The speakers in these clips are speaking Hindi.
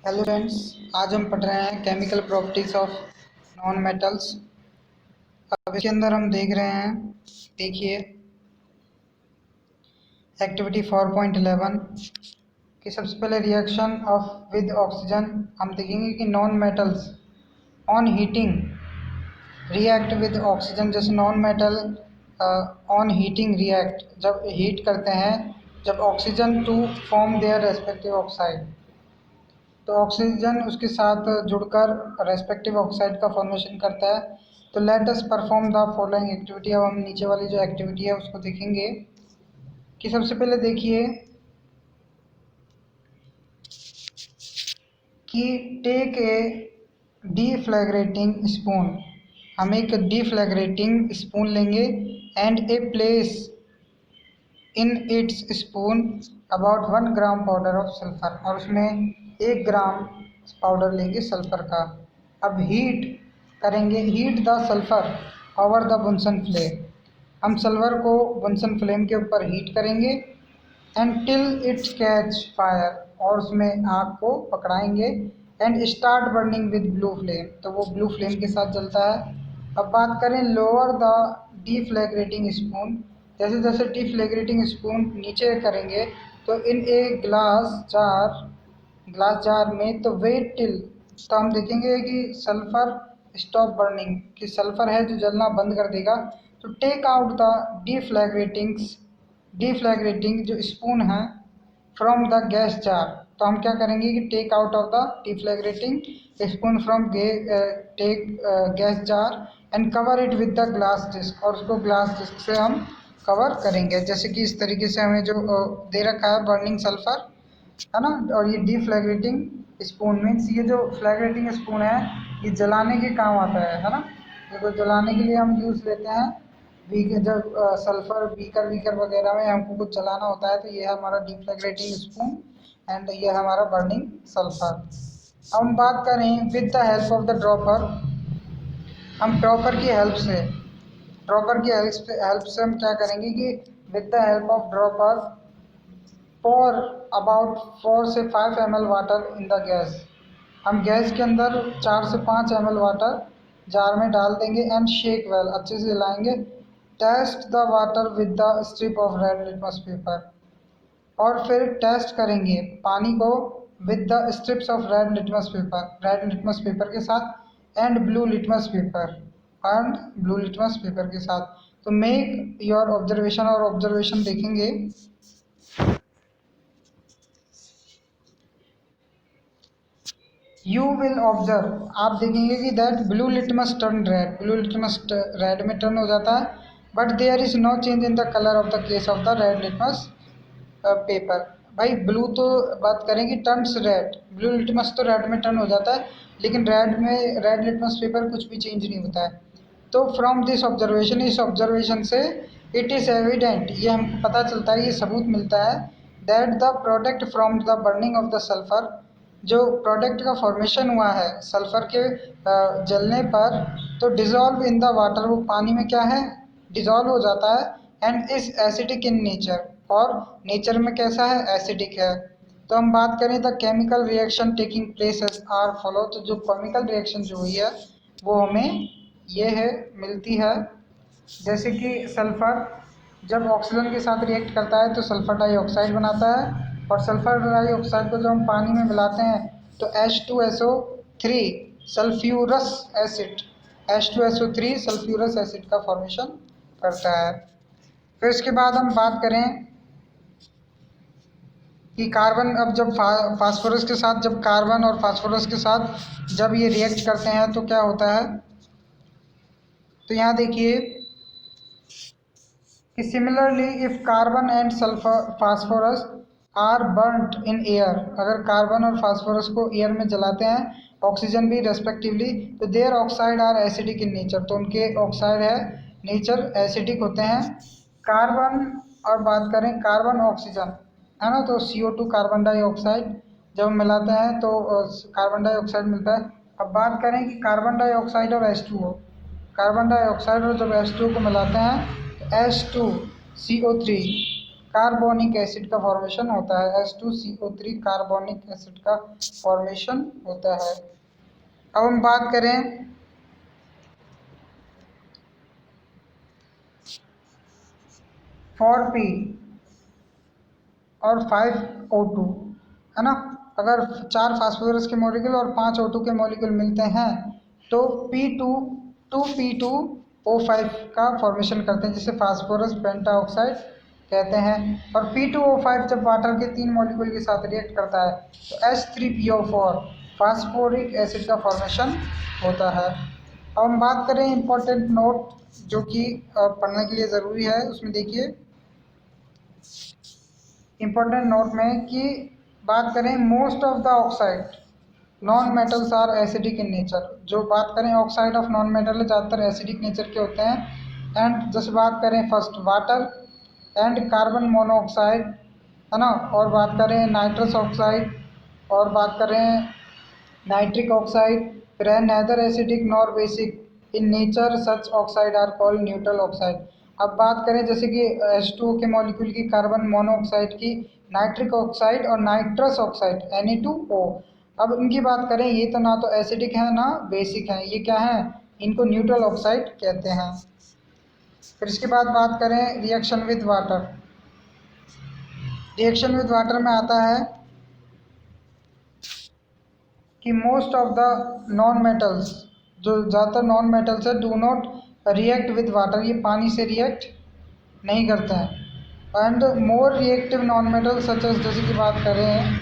Hello friends. आज हम पढ़ रहे हैं chemical properties of non metals. अब इसके अंदर हम देख रहे हैं, देखिए एक्टिविटी 4.11 कि सबसे पहले रिएक्शन ऑफ विद ऑक्सीजन हम देखेंगे कि non metals on heating react with oxygen. जैसे non metal on heating react, जब हीट करते हैं जब oxygen to form their respective oxide, तो ऑक्सीजन उसके साथ जुड़कर रेस्पेक्टिव ऑक्साइड का फॉर्मेशन करता है। तो let us perform the following activity. अब हम नीचे वाली जो एक्टिविटी है उसको देखेंगे कि सबसे पहले देखिए कि टेक ए डीफ्लैग्रेटिंग स्पून। हम एक डीफ्लैग्रेटिंग स्पून लेंगे and a place in its spoon about 1 gram powder of sulphur, और उसमें 1 ग्राम पाउडर लेंगे सल्फर का। अब हीट करेंगे, heat the sulphur over the Bunsen flame. हम सल्फर को बुनसन फ्लेम के ऊपर हीट करेंगे and till it catch fire, और उसमें आग को पकड़ाएंगे and start burning with blue flame, तो वो ब्लू फ्लेम के साथ जलता है। अब बात करें लोअर द डीफ्लैग्रेटिंग स्पून। जैसे जैसे डीफ्लैग्रेटिंग स्पून नीचे करेंगे तो इन ए ग्लास जार में, तो वेट टिल, तो हम देखेंगे कि सल्फर स्टॉप बर्निंग, कि सल्फर है जो जलना बंद कर देगा। तो टेक आउट द डीफ्लैग्रेटिंग जो स्पून है फ्रॉम द गैस जार। तो हम क्या करेंगे कि take out of the deflagrating spoon from take gas jar and cover it with the glass disc, और उसको ग्लास डिस्क से हम कवर करेंगे। जैसे कि इस तरीके से हमें जो दे रखा है बर्निंग सल्फर, है ना। और ये डीफ्लैग्रेटिंग स्पून मीन्स ये जो फ्लैग्रेटिंग स्पून है ये जलाने के काम आता है ना। देखो जलाने के लिए हम यूज़ लेते हैं, बीकर, जब सल्फर बीकर वीकर वगैरह में हमको कुछ जलाना होता है तो ये है हमारा डीफ्लैग्रेटिंग स्पून एंड ये है हमारा बर्निंग सल्फर। अब हम बात करें with the help of the dropper. हम ड्रॉपर की हेल्प से हम क्या करेंगे कि with the help of dropper pour about 4 से 5 ml water in the gas. हम गैस के अंदर 4 से 5 ml वाटर जार में डाल देंगे एंड शेक वेल, अच्छे से हिलाएंगे। Test the water with the strip of red litmus paper, और फिर टेस्ट करेंगे पानी को with the strips of red litmus paper के साथ एंड ब्लू लिटमस पेपर के साथ। तो मेक योर ऑब्जर्वेशन, और ऑब्जर्वेशन देखेंगे यू विल ऑब्जर्व, आप देखेंगे कि that blue litmus turn red, blue litmus red में टर्न हो जाता है, but there is no change in the colour of the case of the red litmus paper. भाई ब्लू तो बात करें कि टर्न्स रेड, ब्लू लिटमस तो रेड में टर्न हो जाता है, लेकिन रेड लिटमस पेपर कुछ भी चेंज नहीं होता है। तो फ्रॉम दिस ऑब्जर्वेशन, इस ऑब्जर्वेशन से इट इज़ एविडेंट, ये हमको पता चलता है, ये सबूत मिलता है that the product from the burning of the sulphur, जो प्रोडक्ट का फॉर्मेशन हुआ है सल्फर के जलने पर, तो डिज़ोल्व इन द वाटर, वो पानी में क्या है डिज़ोल्व हो जाता है and is acidic in nature, और नेचर में कैसा है एसिडिक है। तो हम बात करें the chemical reaction taking place as are follow, तो जो केमिकल रिएक्शन जो हुई है वो हमें ये है मिलती है। जैसे कि सल्फर जब ऑक्सीजन के साथ रिएक्ट करता है तो सल्फर डाइऑक्साइड बनाता है, और सल्फर डाइऑक्साइड को जब हम पानी में मिलाते हैं तो H2SO3 sulphurous acid, H2SO3 sulphurous acid का फॉर्मेशन करता है। फिर इसके बाद हम बात करें कि कार्बन, अब जब फास्फोरस के साथ, जब कार्बन और फास्फोरस के साथ जब ये रिएक्ट करते हैं तो क्या होता है। तो यहाँ देखिए कि similarly if carbon and sulphur phosphorus are burnt in air, अगर कार्बन और फास्फोरस को एयर में जलाते हैं, ऑक्सीजन भी रेस्पेक्टिवली, तो their oxide are acidic in nature, तो उनके ऑक्साइड है नेचर एसिडिक होते हैं। कार्बन, और बात करें कार्बन ऑक्सीजन है ना, तो CO2 कार्बन डाइऑक्साइड जब हम मिलाते हैं तो कार्बन डाइऑक्साइड मिलता है। अब बात करें कि कार्बन डाइऑक्साइड और H2O, कार्बन डाइऑक्साइड और जब H2O को मिलाते हैं तो H2CO3 कार्बोनिक एसिड का फॉर्मेशन होता है, H2CO3 कार्बोनिक एसिड का फॉर्मेशन होता है। अब हम बात करें P और 5 O2, है ना। अगर 4 फास्फोरस के मॉलिक्यूल और 5 O2 के मॉलिक्यूल मिलते हैं तो P2O5 का फॉर्मेशन करते हैं, जिसे फास्फोरस पेंटाऑक्साइड कहते हैं। और P2O5 जब वाटर के 3 मॉलिक्यूल के साथ रिएक्ट करता है तो H3PO4 फास्फोरिक एसिड का फॉर्मेशन होता है। अब हम बात करें इंपॉर्टेंट नोट जो कि पढ़ने के लिए ज़रूरी है, उसमें देखिए इंपॉर्टेंट नोट में कि बात करें most of the oxide non metals are acidic in nature. जो बात करें ऑक्साइड ऑफ नॉन मेटल ज़्यादातर एसिडिक नेचर के होते हैं। एंड जैसे बात करें first water and carbon monoxide, है ना। और बात करें नाइट्रस ऑक्साइड और बात करें नाइट्रिक ऑक्साइड, फिर है neither acidic nor basic in nature such oxide are called neutral oxide. अब बात करें जैसे कि H2O के मॉलिक्यूल की, कार्बन मोनोऑक्साइड की, नाइट्रिक ऑक्साइड और नाइट्रस ऑक्साइड Na2O। अब इनकी बात करें ये तो ना तो एसिडिक है ना बेसिक है, ये क्या है, इनको न्यूट्रल ऑक्साइड कहते हैं। फिर इसके बाद बात करें reaction with water. Reaction with water में आता है कि most of the non metals, जो ज़्यादातर नॉन मेटल्स है, do not react with water, ये पानी से रिएक्ट नहीं करते हैं। And more reactive non metal such as, जैसे कि बात करें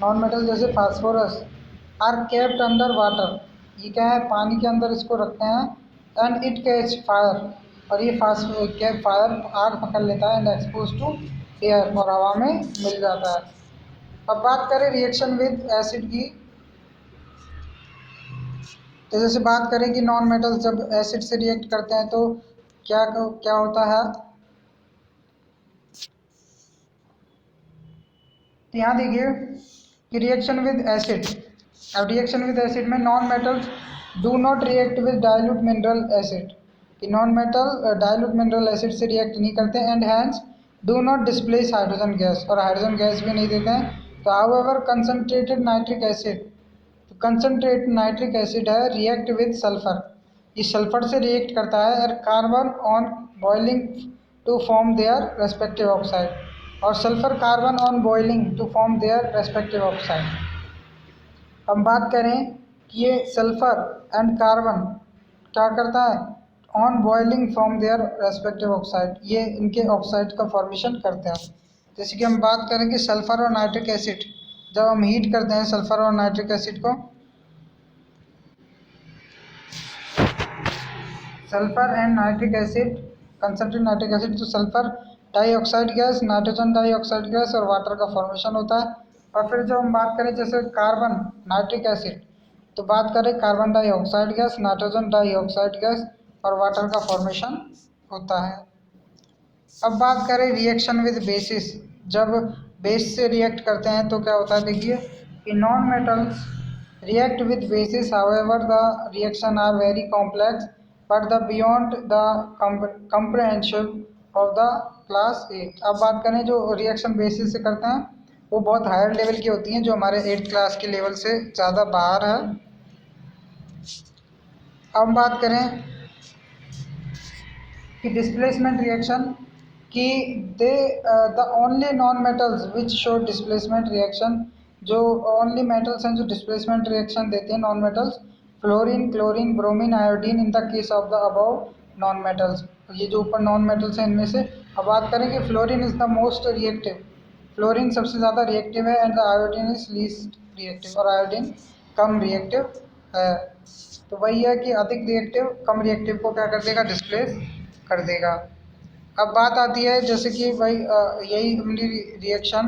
नॉन मेटल जैसे phosphorus, are kept under water, ये क्या है, पानी के अंदर इसको रखते हैं। एंड इट कैच फायर, और ये फायर आग पकड़ लेता है। एंड एक्सपोज टू एयर, और हवा में मिल जाता है। अब बात करें रिएक्शन विद एसिड की, तो जैसे बात करें कि नॉन मेटल्स जब एसिड से रिएक्ट करते हैं तो क्या क्या होता है, तो यहाँ देखिए कि रिएक्शन विद एसिड। अब रिएक्शन विद एसिड में non metals do not react with dilute mineral acid, कि non metal dilute mineral acid से रिएक्ट नहीं करते। And hence do not displace hydrogen gas, और हाइड्रोजन गैस भी नहीं देते हैं। तो हाउएवर कंसनट्रेटेड नाइट्रिक एसिड, तो कंसनट्रेट नाइट्रिक एसिड है रिएक्ट विद सल्फर, ये सल्फर से रिएक्ट करता है। और carbon on boiling to form their respective oxide, और sulphur carbon on boiling to form their respective oxide. हम बात करें कि ये सल्फर एंड कार्बन क्या करता है, on boiling form their respective oxide, ये इनके ऑक्साइड का फॉर्मेशन करते हैं। जैसे कि हम बात करें कि सल्फर और नाइट्रिक एसिड, जब हम हीट करते हैं सल्फर और नाइट्रिक एसिड को, sulphur and nitric acid, concentrated nitric acid, तो sulphur dioxide gas, nitrogen dioxide gas और वाटर का फॉर्मेशन होता है। और फिर जब हम बात करें जैसे कार्बन नाइट्रिक एसिड, तो बात करें carbon dioxide gas, nitrogen dioxide gas और वाटर का फॉर्मेशन होता है। अब बात करें रिएक्शन विद बेसिस, जब बेस से रिएक्ट करते हैं तो क्या होता है, देखिए कि non metals react with bases, however the reaction are very complex but the beyond the comprehension of the class 8। अब बात करें जो रिएक्शन बेसिस से करते हैं वो बहुत हायर लेवल की होती हैं, जो हमारे 8th क्लास के लेवल से ज़्यादा बाहर है। अब हम बात करें कि डिस्प्लेसमेंट रिएक्शन, कि they the only non metals which show displacement reaction, जो ओनली मेटल्स हैं जो डिस्प्लेसमेंट रिएक्शन देते हैं non metals, fluorine, chlorine, bromine, iodine in the case of the above non metals, ये जो ऊपर नॉन मेटल्स हैं इनमें से। अब बात करें कि fluorine is the most reactive, fluorine सबसे ज़्यादा रिएक्टिव है। And the iodine is least reactive, और आयोडीन कम रिएक्टिव है। तो वही है कि अधिक रिएक्टिव कम रिएक्टिव को क्या कर देगा, डिस्प्लेस कर देगा। अब बात आती है जैसे कि भाई यही अपनी रिएक्शन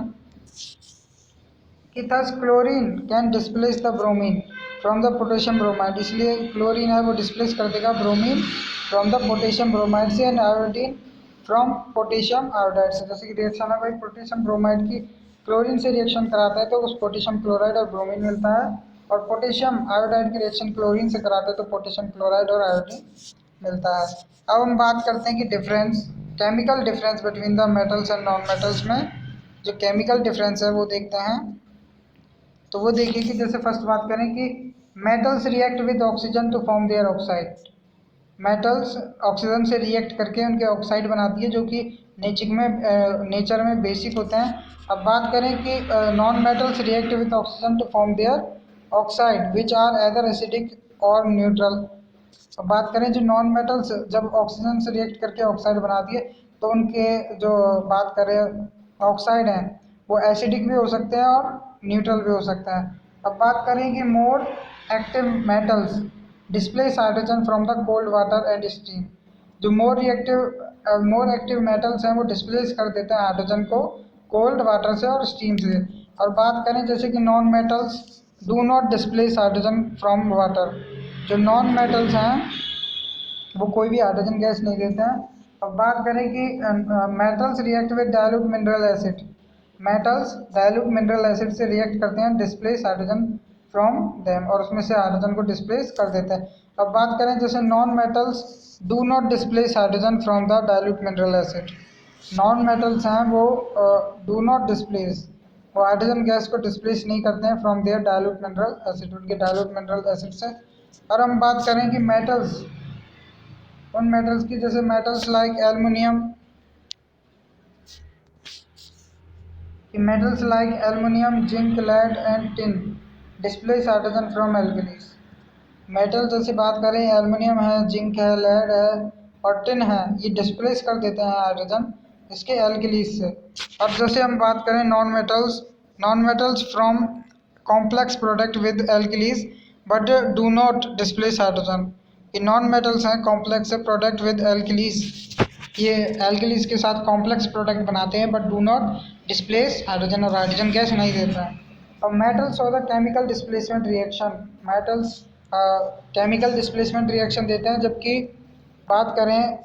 कि thus chlorine can displace the bromine from the potassium bromide, इसलिए क्लोरीन है वो डिस्प्लेस कर देगा bromine from the potassium bromide से। And iodine from potassium iodide से। जैसे कि रिएक्शन है भाई पोटेशियम ब्रोमाइड की, क्लोरीन से रिएक्शन कराता है तो उस पोटेशियम क्लोराइड और ब्रोमीन मिलता है, और पोटेशियम आयोडाइड की रिएक्शन क्लोरीन से कराते हैं तो पोटेशियम क्लोराइड और आयोडीन मिलता है। अब हम बात करते हैं कि difference chemical difference between the metals and non metals में जो केमिकल डिफरेंस है वो देखते हैं। तो वो देखिए कि जैसे फर्स्ट बात करें कि metals react with oxygen to form their oxide. Metals oxygen से रिएक्ट करके उनके ऑक्साइड बनाती है जो कि नेचर में बेसिक होते हैं। अब बात करें कि non metals react with oxygen to form their oxide which are either acidic or neutral. अब बात करें जो नॉन मेटल्स जब ऑक्सीजन से रिएक्ट करके ऑक्साइड बनाती है तो उनके जो बात करें ऑक्साइड हैं वो एसिडिक भी हो सकते हैं और न्यूट्रल भी हो सकता है। अब बात करें कि more active metals displace hydrogen from the cold water and steam. जो मोर एक्टिव मेटल्स हैं वो डिस्प्लेस कर देते हैं हाइड्रोजन को कोल्ड वाटर से और स्टीम से। और बात करें जैसे कि non metals do not displace hydrogen from water. जो नॉन मेटल्स हैं वो कोई भी हाइड्रोजन गैस नहीं देते हैं। अब बात करें कि metals react with dilute mineral acid. Metals dilute mineral acid से रिएक्ट करते हैं डिस्प्लेस हाइड्रोजन फ्रॉम देम और उसमें से हाइड्रोजन को डिस्प्लेस कर देते हैं। अब बात करें जैसे non metals do not displace hydrogen from the dilute mineral acid. Non metals हैं वो डू नॉट डिस्प्लेस वो हाइड्रोजन गैस को डिस्प्लेस नहीं करते हैं from their dilute mineral acid उनके डाइल्यूट मिनरल एसिड से। और हम बात करें कि मेटल्स उन मेटल्स की जैसे metals like aluminium zinc lead and tin displace hydrogen from alkalis. Metal जैसे बात करें एल्युमिनियम है जिंक है लेड है और टिन है ये डिस्प्लेस कर देते हैं हाइड्रोजन इसके एल्कलीज से। अब जैसे हम बात करें non metals from complex product with alkalis but do not displace hydrogen. ये नॉन मेटल्स हैं कॉम्प्लेक्स प्रोडक्ट विद एल्कलीज ये एल्कलीज के साथ कॉम्प्लेक्स प्रोडक्ट बनाते हैं but do not displace hydrogen और हाइड्रोजन गैस नहीं देता है। अब मेटल्स और the chemical displacement reaction. Metals chemical displacement reaction देते हैं जबकि बात करें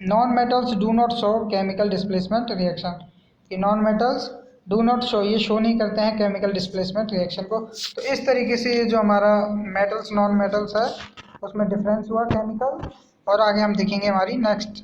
non metals do not show chemical displacement reaction. कि non metals do not show ये शो नहीं करते हैं केमिकल डिस्प्लेसमेंट रिएक्शन को। तो इस तरीके से ये जो हमारा मेटल्स नॉन मेटल्स है उसमें डिफरेंस हुआ केमिकल। और आगे हम देखेंगे हमारी नेक्स्ट